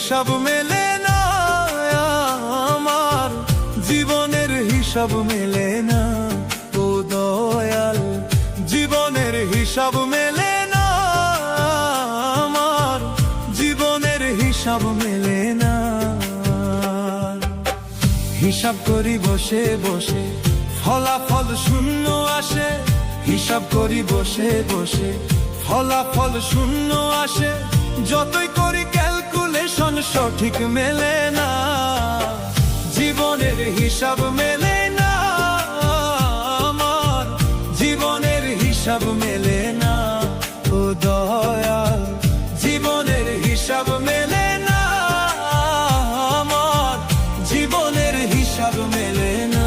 হিসাব মেলে না, আমার জীবনের হিসাব মেলে না। ও দয়াল, জীবনের হিসাব মেলে না, আমার জীবনের হিসাব মেলে না। হিসাব করি বসে বসে, ফলাফল শূন্য আসে। হিসাব করি বসে বসে, ফলাফল শূন্য আসে। যতই করি ক্যালকুলেশন সঠিক মেলে না, জীবনের হিসাব মেলে না, আমার জীবনের হিসাব মেলে না। ও দয়াল, জীবনের হিসাব মেলে না, আমার জীবনের হিসাব মেলে না।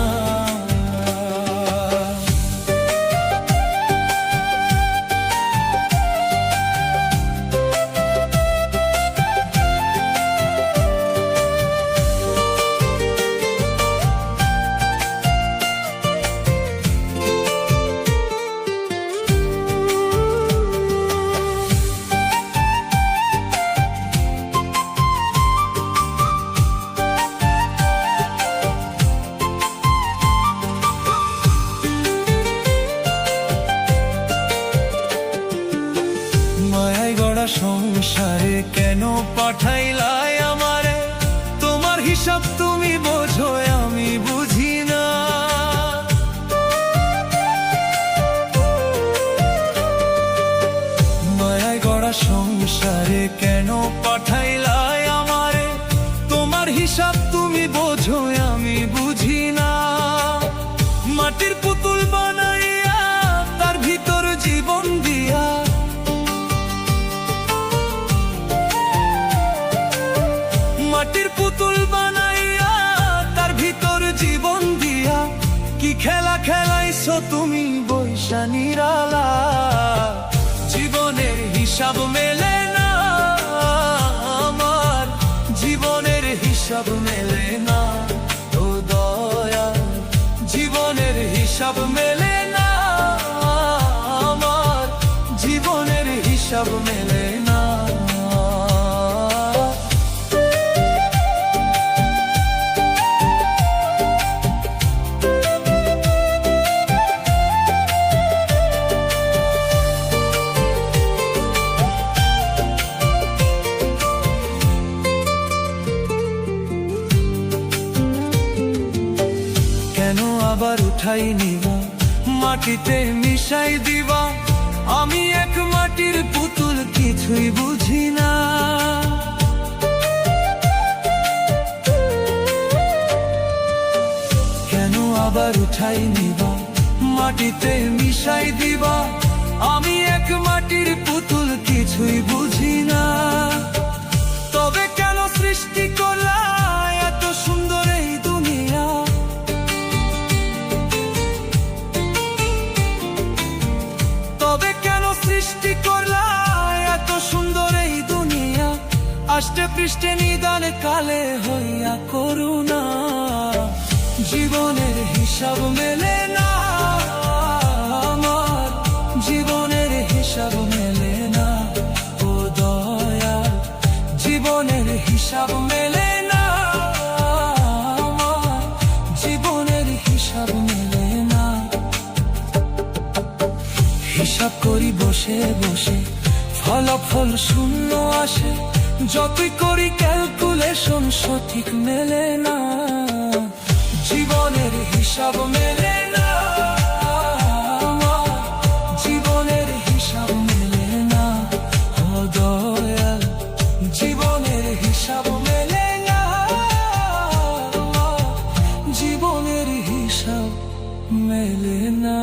সংসারে কেন পাঠাইলাই আমারে? তোমার হিসাব তুমি বোঝো, আমি বুঝি না। মায়ায় গড়া সংসারে কেন পাঠাইলাই আমারে? তোমার হিসাব তুমি বোঝো, আমি বুঝি না। মাটির পুতুল বানাইয়া তার ভিতর জীবন দিয়া, মাটির পুতুল বানাইয়া তার ভিতর জীবন দিয়া, কি খেলা খেলাইছো তুমি বৈশা নিরালা। জীবনের হিসাব মেলে না, আমার জীবনের হিসাব মেলে না। ও দয়াল, জীবনের হিসাব মেলে না, আমার জীবনের হিসাব মেলে না। আবার উঠাই নিবা, মাটিতে মিশাই দিবা। আমি এক মাটির পুতুল, কিছুই বুঝি না। কেন আবার উঠাই নিবা, মাটিতে মিশাই দিবা। আমি এক মাটির পুতুল, কিছুই বুঝি না। তবে কেন সৃষ্টি করলা এত সুন্দর এই দুনিয়া? তবে কেন সৃষ্টি করলা এত সুন্দর এই দুনিয়া? আষ্টে পৃষ্ঠে নিদান কালে হইয়া করুণা। জীবনের হিসাব মেলে না, আমার জীবনের হিসাব মেলে না। ও দয়াল, জীবনের হিসাব মেলে না, আমার জীবনের হিসাব মেলে না। হিসাব করি বসে বসে, ফলাফল শূন্য আসে। যতই করি ক্যালকুলেশন সঠিক মেলে না, জীবনের হিসাব মেলে না, জীবনের হিসাব মেলে না। ও দয়াল, জীবনের হিসাব মেলে না, জীবনের হিসাব মেলে না।